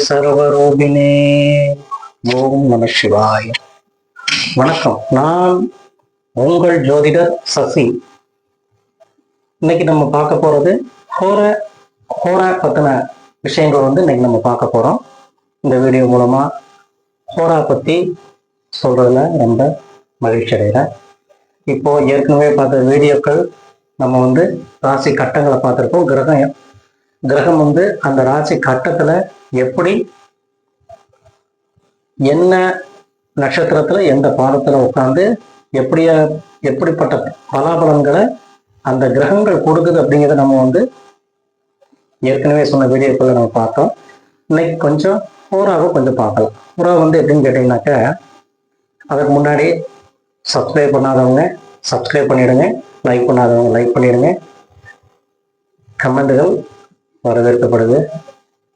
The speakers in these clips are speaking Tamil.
சர்வரோகிணே. ஓம் நம சிவாய. வணக்கம், நான் உங்கள் ஜோதிடர் சசி. இன்னைக்கு நம்ம பார்க்க போறது ஹோரா பத்தின விஷயங்கள் இன்னைக்கு நம்ம பார்க்க போறோம். இந்த வீடியோ மூலமா ஹோரா பத்தி சொல்றதுல ரொம்ப மகிழ்ச்சி அடைகிறேன். இப்போ ஏற்கனவே பார்த்த வீடியோக்கள் நம்ம ராசி கட்டங்களை பார்த்துருக்கோம். கிரகம் அந்த ராசி கட்டத்துல எப்படி என்ன நட்சத்திரத்துல எந்த பாதத்துல உட்காந்து எப்படிப்பட்ட பலாபலன்களை அந்த கிரகங்கள் கொடுக்குது அப்படிங்கிறத நம்ம ஏற்கனவே சொன்ன வீடியோக்குள்ள நம்ம பார்த்தோம். இன்னைக்கு கொஞ்சம் ஹோராவை கொஞ்சம் பார்க்கலாம். ஹோரா எப்படின்னு கேட்டீங்கன்னாக்க, அதுக்கு முன்னாடி சப்ஸ்கிரைப் பண்ணாதவங்க சப்ஸ்கிரைப் பண்ணிடுங்க, லைக் பண்ணாதவங்க லைக் பண்ணிடுங்க. கமெண்ட்டுகள் வரவேற்கப்படுது.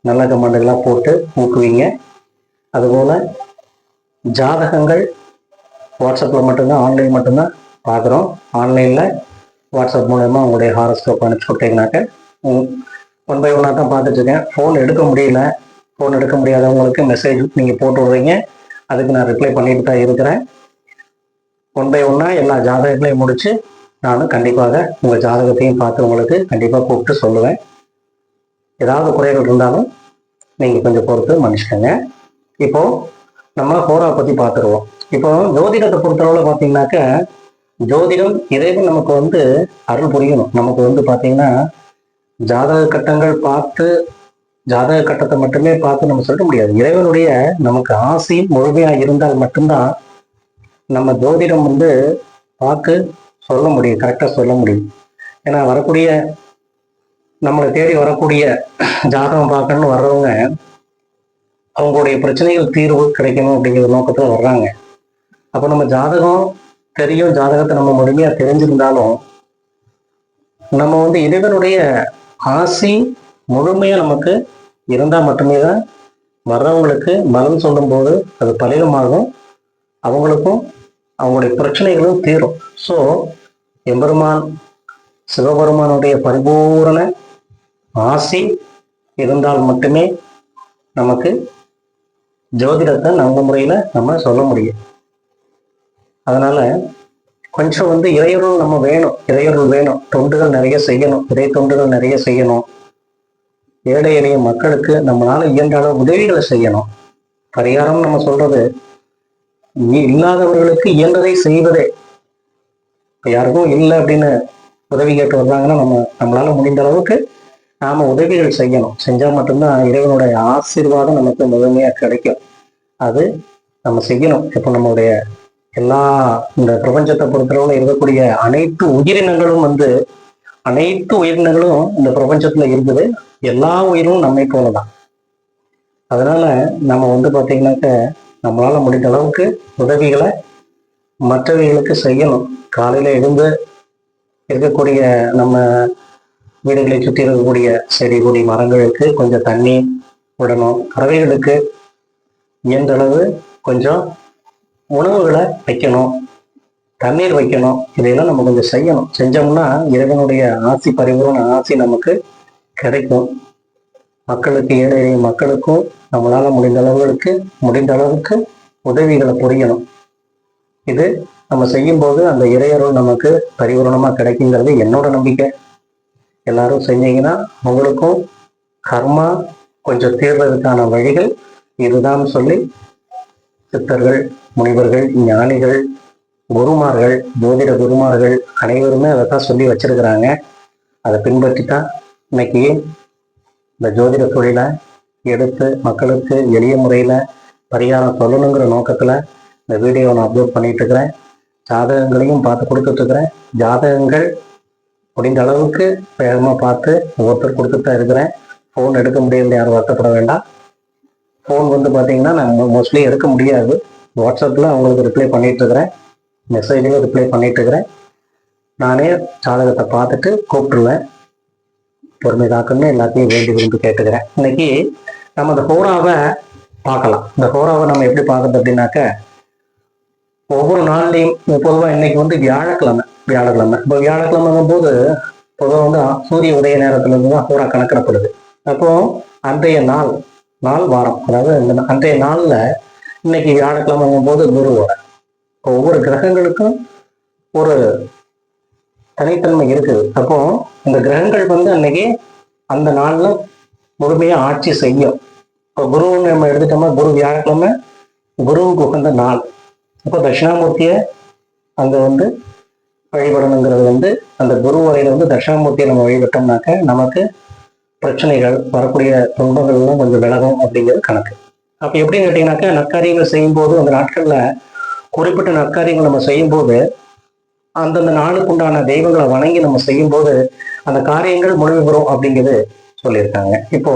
நல்ல கமெண்ட்டுகளாக போட்டு ஊக்குவீங்க. அதுபோல் ஜாதகங்கள் வாட்ஸ்அப்பில் மட்டும்தான், ஆன்லைன் மட்டும்தான் பார்க்குறோம். ஆன்லைனில் வாட்ஸ்அப் மூலயமா உங்களுடைய ஹாரோஸ்கோப் அனுப்பிச்சு விட்டீங்கன்னாக்க 1 by 1 தான் பார்த்துட்ருக்கேன். ஃபோன் எடுக்க முடியல. ஃபோன் எடுக்க முடியாதவங்களுக்கு மெசேஜ் நீங்கள் போட்டு விடுறீங்க. அதுக்கு நான் ரிப்ளை பண்ணிட்டு தான் இருக்கிறேன். 1 by 1 எல்லா ஜாதகங்களையும் முடித்து நானும் கண்டிப்பாக உங்கள் ஜாதகத்தையும் பார்த்து உங்களுக்கு கண்டிப்பாக கூப்பிட்டு சொல்லுவேன். ஏதாவது குறைகள் இருந்தாலும் நீங்கள் கொஞ்சம் பொறுத்து மன்னிச்சுக்கோங்க. இப்போ நம்ம ஹோரா பற்றி பார்த்துருவோம். இப்போ ஜோதிடத்தை பொறுத்தளவில் பார்த்தீங்கன்னாக்க, ஜோதிடம் இறைவன் நமக்கு அருள் புரியணும். நமக்கு பார்த்தீங்கன்னா ஜாதக கட்டங்கள் பார்த்து, ஜாதக கட்டத்தை மட்டுமே பார்த்து நம்ம சொல்ல முடியாது. இறைவனுடைய நமக்கு ஆசை முழுமையாக இருந்தால் மட்டும்தான் நம்ம ஜோதிடம் பார்த்து சொல்ல முடியும், கரெக்டாக சொல்ல முடியும். ஏன்னா வரக்கூடிய நம்மளை தேடி வரக்கூடிய ஜாதகம் பார்க்கணும்னு வர்றவங்க அவங்களுடைய பிரச்சனைகள் தீர்வு கிடைக்கணும் அப்படிங்கிற நோக்கத்தில் வர்றாங்க. அப்போ நம்ம ஜாதகம் தெரியும், ஜாதகத்தை நம்ம முழுமையாக தெரிஞ்சிருந்தாலும் நம்ம இறைவனுடைய ஆசி முழுமையாக நமக்கு இருந்தால் மட்டுமே தான் வர்றவங்களுக்கு பலன் சொல்லும்போது அது பலிதமாகும், அவங்களுக்கும் அவங்களுடைய பிரச்சனைகளும் தீரும். ஸோ எம்பெருமான் சிவபெருமானுடைய பரிபூரண ஆசி இருந்தால் மட்டுமே நமக்கு ஜோதிடத்தை நல்ல முறையில் நம்ம சொல்ல முடியும். அதனால கொஞ்சம் இறையருள் நம்ம வேணும், இறையருள் வேணும். தொண்டுகள் நிறைய செய்யணும், இறை தொண்டுகள் நிறைய செய்யணும். ஏழை எளிய மக்களுக்கு நம்மளால இயன்ற அளவு உதவிகளை செய்யணும். பரிகாரம் நம்ம சொல்றது இல்லாதவர்களுக்கு இயன்றதை செய்வதே. இப்போ யாருக்கும் இல்லை அப்படின்னு உதவி கேட்டு வர்றாங்கன்னா நம்மளால முடிந்த அளவுக்கு நாம உதவிகள் செய்யணும். செஞ்சால் மட்டும்தான் இறைவனுடைய ஆசீர்வாதம் நமக்கு முழுமையாக கிடைக்கும். அது நம்ம செய்யணும். இப்போ நம்மளுடைய எல்லா இந்த பிரபஞ்சத்தை பொறுத்தளவுல இருக்கக்கூடிய அனைத்து உயிரினங்களும் அனைத்து உயிரினங்களும் இந்த பிரபஞ்சத்துல இருக்குது. எல்லா உயிரும் நம்மை போலதான். அதனால நம்ம பார்த்தீங்கன்னாக்க நம்மளால முடிந்த அளவுக்கு உதவிகளை மற்றவர்களுக்கு செய்யணும். காலையில எழுந்து இருக்கக்கூடிய நம்ம வீடுகளை சுற்றி இருக்கக்கூடிய செடி கொடி மரங்களுக்கு கொஞ்சம் தண்ணி விடணும். பறவைகளுக்கு இயன்றளவு கொஞ்சம் உணவுகளை வைக்கணும், தண்ணீர் வைக்கணும். இதையெல்லாம் நம்ம கொஞ்சம் செய்யணும். செஞ்சோம்னா இறைவனுடைய ஆசி, பரிபூரண ஆசி நமக்கு கிடைக்கும். மக்களுக்கு, ஏழை மக்களுக்கும் நம்மளால முடிந்த அளவுக்கு உதவிகளை புரியணும். இது நம்ம செய்யும்போது அந்த இறையருள் நமக்கு பரிபூரணமா கிடைக்குங்கிறது என்னோட நம்பிக்கை. எல்லாரும் செஞ்சீங்கன்னா அவங்களுக்கும் கர்மா கொஞ்சம் தீர்றதுக்கான வழிகள் இதுதான் சொல்லி சித்தர்கள், முனிவர்கள், ஞானிகள், குருமார்கள், ஜோதிட குருமார்கள் அனைவருமே அதைத்தான் சொல்லி வச்சிருக்கிறாங்க. அதை பின்பற்றித்தான் இன்னைக்கு இந்த ஜோதிட தொழிலை எடுத்து மக்களுக்கு எளிய முறையில் பரிகாரம் சொல்லணுங்கிற நோக்கத்தில் இந்த வீடியோவை நான் அப்லோட் பண்ணிட்டு இருக்கிறேன். ஜாதகங்களையும் பார்த்து கொடுத்துட்டு இருக்கிறேன். ஜாதகங்கள் முடிந்த அளவுக்கு வேகமாக பார்த்து ஒவ்வொருத்தர் கொடுத்துட்டு தான் இருக்கிறேன். ஃபோன் எடுக்க முடியல, யாரும் வருத்தப்பட வேண்டாம். ஃபோன் பார்த்தீங்கன்னா நான் மோஸ்ட்லி எடுக்க முடியாது. வாட்ஸ்அப்பில் அவங்களுக்கு ரிப்ளை பண்ணிட்டு இருக்கிறேன், மெசேஜில் ரிப்ளை பண்ணிட்டு இருக்கிறேன். நானே ஜாதகத்தை பார்த்துட்டு கூப்பிட்டுருவேன். பொறுமை காக்கணும்னு எல்லாத்தையும் வேண்டி விரும்பி கேட்டுக்கிறேன். இன்னைக்கு நம்ம இந்த ஹோராவை பார்க்கலாம். இந்த ஹோராவை நம்ம எப்படி பார்க்கறது அப்படின்னாக்க, ஒவ்வொரு நாள்லையும் பொதுவாக இன்னைக்கு வியாழக்கிழமை. இப்போ வியாழக்கிழமைங்கும் போது பொதுவாக சூரிய உதய நேரத்துல இருந்து தான் ஹோரா கணக்கிடப்படுது. அப்போ அன்றைய நாள் நாள் வாரம், அதாவது இந்த அன்றைய நாள்ல இன்னைக்கு வியாழக்கிழமை போது குரு ஓரை. ஒவ்வொரு கிரகங்களுக்கும் ஒரு தனித்தன்மை இருக்குது. அப்போ இந்த கிரகங்கள் வந்து அன்னைக்கு அந்த நாள்ல முழுமையா ஆட்சி செய்யும். இப்போ குருன்னு நம்ம எடுத்துட்டோம்னா குரு வியாழக்கிழமை குருவுக்கு உகந்த நாள். இப்போ தட்சிணாமூர்த்தியை அங்க வந்து வழிபடணுங்கிறது வந்து அந்த குரு வரையில வந்து தட்சிணாமூர்த்தியை நம்ம வழிபட்டோம்னாக்க நமக்கு பிரச்சனைகள் வரக்கூடிய துன்பங்கள் எல்லாம் கொஞ்சம் விலகும் அப்படிங்கிறது கணக்கு. அப்ப எப்படின்னு கேட்டீங்கன்னாக்கா நற்காரியங்கள் செய்யும் போது அந்த நாட்கள்ல குறிப்பிட்ட நற்காரியங்கள் நம்ம செய்யும் போது அந்தந்த நாளுக்கு உண்டான தெய்வங்களை வணங்கி நம்ம செய்யும் போது அந்த காரியங்கள் முடிவு பெறும் அப்படிங்கிறது சொல்லியிருக்காங்க. இப்போ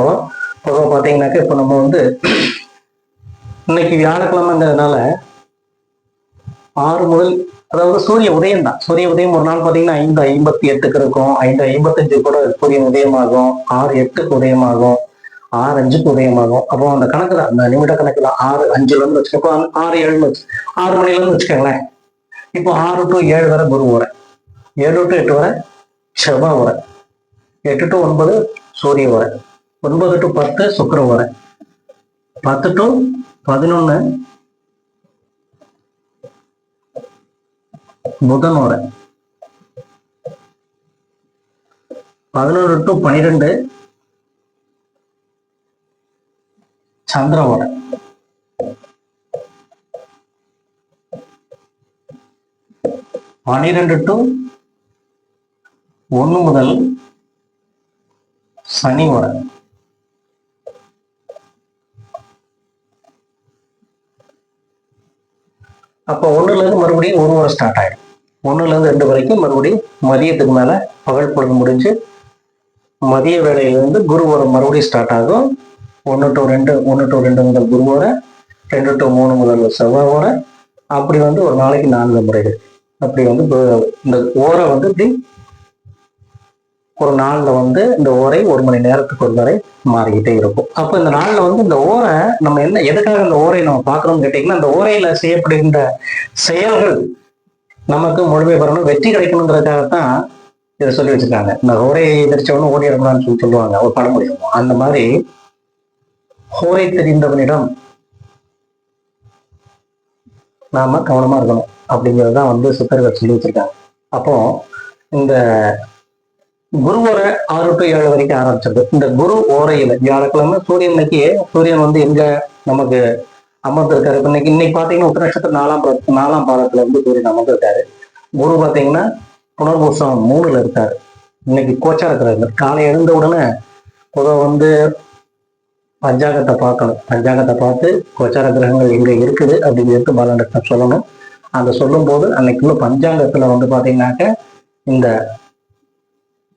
பொதுவாக பார்த்தீங்கன்னாக்கா இப்போ நம்ம வந்து இன்னைக்கு வியாழக்கிழமைங்கிறதுனால 6 முதல், அதாவது சூரிய உதயம் தான். சூரிய உதயம் ஒரு நாள் பார்த்தீங்கன்னா 5:58 இருக்கும், 5:55 கூட சூரியன் உதயமாகும், 6:08 உதயமாகும், 6:05 உதயமாகும். அப்போ அந்த கணக்கு தான், அந்த நிமிட கணக்கு தான் 6:05 வச்சுக்கோ, 6:07 6 மணிலேருந்து வச்சுக்கோங்களேன். இப்போ 6 to 7 வரை குரு உரை, 7 to 8 வரை செவ்வாய் உரை, 8 to 9 சூரிய உரை, 9 to 10 சுக்கிர உரை, 10 to 11 புதன் உரை, 11 to 12 சந்திர உரை, 12 to 1 முதல் சனி உரை, 1 இருந்து மறுபடியும் 1 வரை ஸ்டார்ட் ஆயிடும். 1 இருந்து 2 வரைக்கும் மறுபடியும் மதியத்துக்கு மேல பகல் பொழுது முடிஞ்சு மதிய வேலையிலிருந்து குரு வரை மறுபடியும் ஸ்டார்ட் ஆகும். 1 to 2 முதல் குரு வரை, 2 to 3 முதல் செவ்வாய் வரை, அப்படி வந்து ஒரு நாளைக்கு 4 முறைகள். அப்படி வந்து இந்த ஓரை வந்து இப்படி ஒரு நாள்ல வந்து இந்த ஓரை 1 மணி நேரத்துக்கு ஒரு முறை மாறிக்கிட்டே இருக்கும். அப்போ இந்த நாள்ல வந்து இந்த ஓரை நம்ம என்ன எதுக்காக இந்த ஓரை நம்ம பார்க்கணும்னு கேட்டீங்கன்னா, இந்த ஓரையில செய்யப்படுகின்ற செயல்கள் நமக்கு முழுமை பெறணும், வெற்றி கிடைக்கணுங்கிறதுக்காகத்தான் இதை சொல்லி வச்சிருக்காங்க. இந்த ஓரையை எதிர்ச்சவனும் ஓடிடக்கூடாதுன்னு சொல்லி சொல்லுவாங்க ஒரு பழமொழியும். அந்த மாதிரி ஓரை தெரிந்தவனிடம் நாம கவனமா இருக்கணும் அப்படிங்கிறது தான் வந்து சித்தர்கள் சொல்லி வச்சிருக்காங்க. அப்போ இந்த குரு ஓரை 6 to 7 வரைக்கும் ஆரம்பிச்சது. இந்த குரு ஓரையில வியாழக்கிழமை சூரியன் வந்து எங்க நமக்கு அமர்ந்திருக்காரு. இன்னைக்கு பாத்தீங்கன்னா உத்தரநட்சத்திரம் 4ஆம் பாதத்துல வந்து சூரியன் அமர்ந்திருக்காரு. குரு பாத்தீங்கன்னா புனர்பூசம் 3ல இருக்காரு. இன்னைக்கு கோச்சாரத்துல காலை எழுந்த உடனே பொதுவாக வந்து பஞ்சாங்கத்தை பார்க்கணும். பஞ்சாங்கத்தை பார்த்து கோச்சார கிரகங்கள் எங்க இருக்குது அப்படிங்கிறது பலன் சொல்லணும். அந்த சொல்லும் போது அன்னைக்குள்ள பஞ்சாங்கத்துல வந்து பாத்தீங்கன்னாக்க இந்த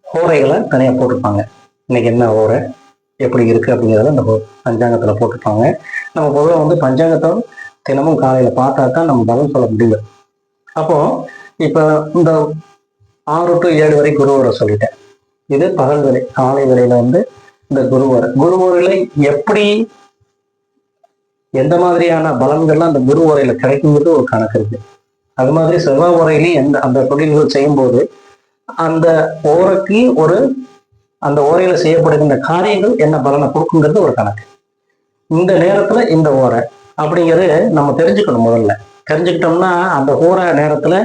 ஓரைகளை தனியா போட்டிருப்பாங்க. இன்னைக்கு என்ன ஓரை எப்படி இருக்கு அப்படிங்கிறத அந்த பஞ்சாங்கத்துல போட்டிருப்பாங்க. நம்ம பொதுவாக வந்து பஞ்சாங்கத்தை தினமும் காலையில பார்த்தா தான் நம்ம பலன் சொல்ல முடியும். அப்போ இப்ப இந்த 6 to 7 வரை குரு ஓரை சொல்லிட்டேன். இது பகல் வேலை. காலை வேலையில வந்து இந்த குரு ஓரையில எப்படி எந்த மாதிரியான பலன்கள்லாம் அந்த குரு ஓரையில கிடைக்குங்கிறது ஒரு கணக்கு இருக்கு. அது மாதிரி செவ்வாய் ஓரையிலையும் அந்த தொழில்கள் செய்யும் போது அந்த ஓரைக்கு அந்த ஓரையில செய்யப்படுகின்ற காரியங்கள் என்ன பலனை கொடுக்குங்கிறது ஒரு கணக்கு. இந்த நேரத்துல இந்த ஓரை அப்படிங்கிறது நம்ம தெரிஞ்சுக்கணும். முதல்ல தெரிஞ்சுக்கிட்டோம்னா அந்த ஓரை நேரத்துல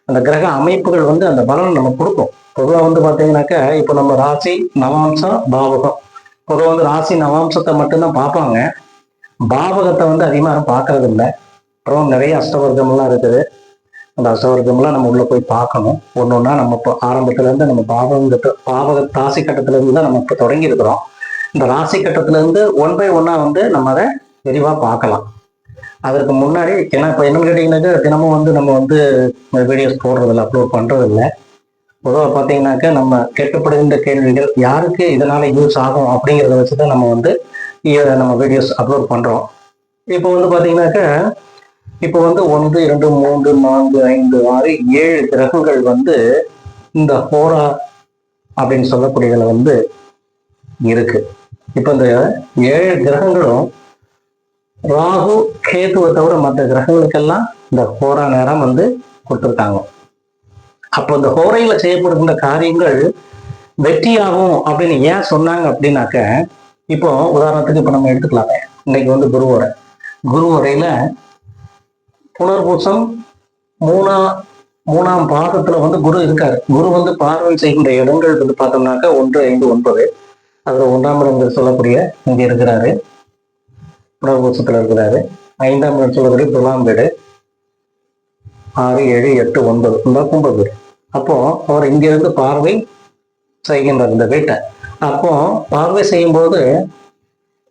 அந்த கிரக அமைப்புகள் வந்து அந்த பலனை நம்ம கொடுக்கும். பொதுவாக வந்து பாத்தீங்கன்னாக்க இப்போ நம்ம ராசி நவாம்சம் பாவகம், பொதுவாக வந்து ராசி நவாம்சத்தை மட்டும்தான் பார்ப்பாங்க. பாவகத்தை வந்து அதிகமாக யாரும் பார்க்கறது இல்லை. அப்புறம் நிறைய அஷ்டவர்க்கம்லாம் இருக்குது. அந்த அஷ்டவர்க்கம்லாம் நம்ம உள்ள போய் பார்க்கணும். ஒன்னொன்னா நம்ம இப்போ ஆரம்பத்துல இருந்து நம்ம பாவக ராசி கட்டத்துல இருந்து தான் நம்ம இப்போ தொடங்கி இருக்கிறோம். இந்த ராசி கட்டத்துல இருந்து 1 by 1 வந்து நம்ம அதை விரிவா பார்க்கலாம். அதற்கு முன்னாடி ஏன்னா இப்போ என்னன்னு கேட்டீங்கன்னாக்கா தினமும் வந்து நம்ம வந்து வீடியோஸ் போடுறதில்ல, அப்லோட் பண்றதில்லை. பொதுவாக பார்த்தீங்கன்னாக்கா நம்ம கேட்கப்படுகின்ற கேள்விகள் யாருக்கு இதனால யூஸ் ஆகும் அப்படிங்கிறத வச்சுதான் நம்ம வந்து நம்ம வீடியோஸ் அப்லோட் பண்றோம். இப்போ வந்து பார்த்தீங்கன்னாக்கா இப்போ வந்து 1 2 3 4 5 6 7 கிரகங்கள் வந்து இந்த ஹோரா அப்படின்னு சொல்லக்கூடியதுல வந்து இருக்கு. இப்போ இந்த 7 கிரகங்களும் ராகு கேதுவை தவிர மற்ற கிரகங்களுக்கெல்லாம் இந்த ஹோரா நேரம் வந்து கொடுத்துருக்காங்க. அப்போ இந்த ஹோரையில செய்யப்படுகின்ற காரியங்கள் வெற்றியாகும் அப்படின்னு ஏன் சொன்னாங்க அப்படின்னாக்க, இப்போ உதாரணத்துக்கு இப்ப நம்ம எடுத்துக்கலாமே, இன்னைக்கு வந்து குரு உரையில புனர்பூசம் மூணாம் பாதத்துல வந்து குரு இருக்காரு. குரு வந்து பார்வை செய்கின்ற இடங்கள் வந்து பார்த்தோம்னாக்கா 1, 5, 9. அதுல 1ஆம் இடம் சொல்லக்கூடிய இங்க இருக்கிறாரு, புனர்பூசத்துல இருக்கிறாரு. 5ஆம் இடம் சொல்லக்கூடிய துலாம் வீடு, 6, 7, 8, 9 இந்த கும்ப வீடு. அப்போ அவர் இங்க இருந்து பார்வை செய்கின்றார் இந்த வீட்டை. அப்போ பார்வை செய்யும் போது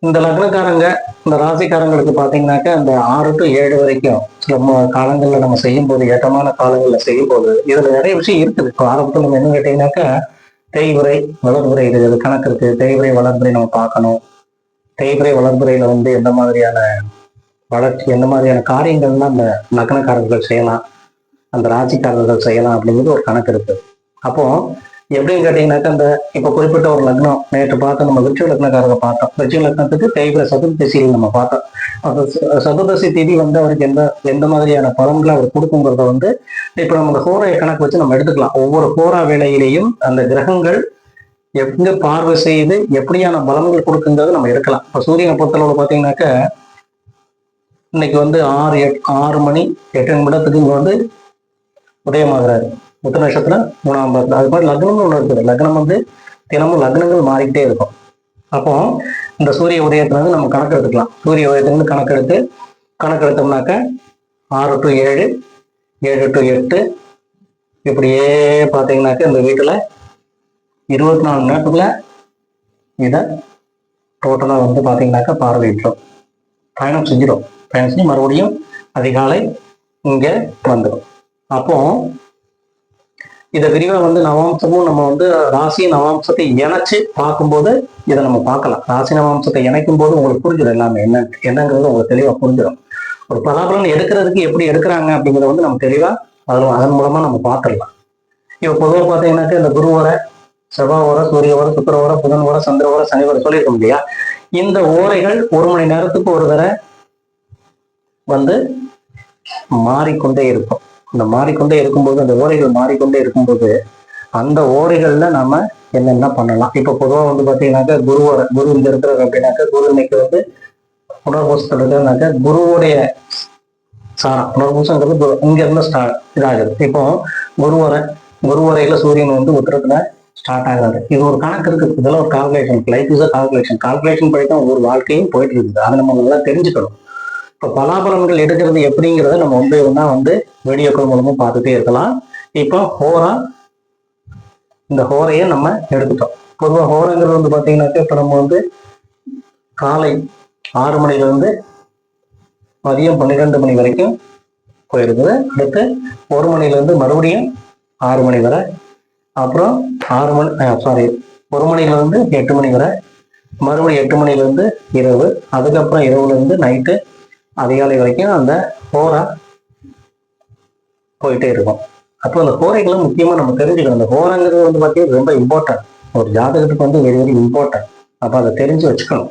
இந்த லக்னக்காரங்க, இந்த ராசிக்காரங்களுக்கு பாத்தீங்கன்னாக்கா அந்த 6 to 7 வரைக்கும் சில காலங்கள்ல நம்ம செய்யும் போது, ஏற்றமான காலங்கள்ல செய்யும் போது இதுல நிறைய விஷயம் இருக்குது. இப்போ ஆரம்பத்தில் நம்ம என்ன கேட்டீங்கன்னாக்கா, தேய்வுரை வளர்முறை இது கணக்கு இருக்கு. தேய்வுரை வளர்முறை நம்ம பார்க்கணும். தேய்வுரை வளர்முறையில வந்து எந்த மாதிரியான வளர்ச்சி, எந்த மாதிரியான காரியங்கள்லாம் அந்த லக்னக்காரர்கள் செய்யலாம், அந்த ராசிக்காரர்கள் செய்யலாம் அப்படிங்கிறது ஒரு கணக்கு இருக்கு. அப்போ எப்படின்னு கேட்டீங்கன்னாக்கா, அந்த இப்ப குறிப்பிட்ட ஒரு லக்னம் நேற்று பார்த்தோம், நம்ம விருச்சிக லக்னக்காரங்க பார்த்தோம். விருச்சிக லக்னத்துக்கு தேய்பிர சதுர்தசியில் நம்ம பார்த்தோம். அந்த சதுர்தசி திதி வந்து அவருக்கு எந்த மாதிரியான பலன்களை அவர் கொடுக்குங்கிறத வந்து இப்ப நம்ம இந்த ஹோரையை கணக்கு வச்சு நம்ம எடுத்துக்கலாம். ஒவ்வொரு ஹோரா வேலையிலையும் அந்த கிரகங்கள் எங்க பார்வை செய்து எப்படியான பலன்கள் கொடுக்குங்கிறது நம்ம எடுக்கலாம். இப்ப சூரியனை பொறுத்தளவு பார்த்தீங்கன்னாக்க இன்னைக்கு வந்து 6 மணி 8 நிமிடத்துக்கு இங்க வந்து உதயமாகிறாரு. உத்திர நட்சத்திரம் 3ஆம் பாதத்துல. அது மாதிரி லக்னம்னு ஒண்ணு இருக்குது. லக்னம் வந்து தினமும் லக்னங்கள் மாறிக்கிட்டே இருக்கும். அப்போ இந்த சூரிய உதயத்துல இருந்து நம்ம கணக்கு எடுத்துக்கலாம். சூரிய உதயத்திலிருந்து கணக்கெடுத்தோம்னாக்க 6 to 7, 7 to 8 இப்படியே பாத்தீங்கன்னாக்க இந்த வீட்டுல 24 மணி நேரத்துக்குள்ள இதை டோட்டலா வந்து பாத்தீங்கன்னாக்கா பார்வையிட்டோம், பயணம் செஞ்சிடும். பயணம் செஞ்சு மறுபடியும் அதிகாலை இங்க வந்துடும். அப்போ இதை விரிவா வந்து நவாம்சமும் நம்ம வந்து ராசி நவாம்சத்தை இணைச்சு பார்க்கும்போது இதை நம்ம பார்க்கலாம். ராசி நவாம்சத்தை இணைக்கும் போது உங்களுக்கு புரிஞ்சிடும் எல்லாமே என்னங்கிறது உங்களுக்கு தெளிவா புரிஞ்சிடும். ஒரு பலாபலன் எடுக்கிறதுக்கு எப்படி எடுக்கிறாங்க அப்படிங்கிறத வந்து நம்ம தெளிவா அதன் மூலமா நம்ம பார்த்துடலாம். இப்போ பொதுவாக பார்த்தீங்கன்னாக்க இந்த குரு வர, செவ்வாய் வர, சூரிய வர, சுக்கிர வர, புதன் வர, சந்திர வர, சனி வர சொல்லியிருக்கோம் இல்லையா? இந்த ஓரைகள் 1 மணி நேரத்துக்கு ஒரு தடவை வந்து மாறிக்கொண்டே இருக்கும். இந்த மாறிக்கொண்டே இருக்கும்போது, அந்த ஓரைகள் மாறிக்கொண்டே இருக்கும்போது அந்த ஓரைகள்ல நம்ம என்னென்ன பண்ணலாம். இப்ப பொதுவா வந்து பாத்தீங்கன்னாக்கா குரு இங்க இருக்கிறாரு அப்படின்னாக்கா, குரு இன்னைக்கு வந்து புனர்பூசத்துல இருக்கிறாக்க குருவுடைய சாரம், புனர்பூசங்கிறது இங்க இருந்து இதாகுது. இப்போ குருவரையில சூரியன் வந்து உத்தரத்துல ஸ்டார்ட் ஆகுறாரு. இது ஒரு கணக்கு இருக்கு. இதெல்லாம் ஒரு கால்குலேஷன். லைஃப் இஸ் கால்குலேஷன் படித்தான் ஒவ்வொரு வாழ்க்கையும் போயிட்டு இருக்குது. அதை நம்ம நல்லா தெரிஞ்சுக்கணும். இப்போ பலாபலன்கள் எடுக்கிறது எப்படிங்கிறத நம்ம வந்து வீடியோக்கள் மூலமா பார்த்துட்டே இருக்கலாம். இப்போ இந்த ஹோரையை நம்ம எடுத்துட்டோம். பொதுவாக ஹோரைங்கிறது வந்து பார்த்தீங்கன்னாக்கா இப்போ நம்ம வந்து காலை 6 மணில இருந்து மதியம் 12 மணி வரைக்கும் போயிருக்குது. அடுத்து 1 மணில இருந்து மறுபடியும் 6 மணி வரை, அப்புறம் 1 மணில இருந்து 8 மணி வரை, மறுபடியும் 8 மணில இருந்து இரவு, அதுக்கப்புறம் இரவுல இருந்து நைட்டு அதிகாலை வரைக்கும் அந்த ஹோரா போயிட்டே இருக்கும். அப்போ அந்த ஹோரைகளும் முக்கியமா நம்ம தெரிஞ்சுக்கணும். அந்த ஹோராங்கிறது வந்து பார்த்தீங்கன்னா ரொம்ப இம்பார்ட்டன்ட். ஒரு ஜாதகத்துக்கு வந்து வெரி வெரி இம்பார்ட்டன்ட். அப்போ அதை தெரிஞ்சு வச்சுக்கணும்.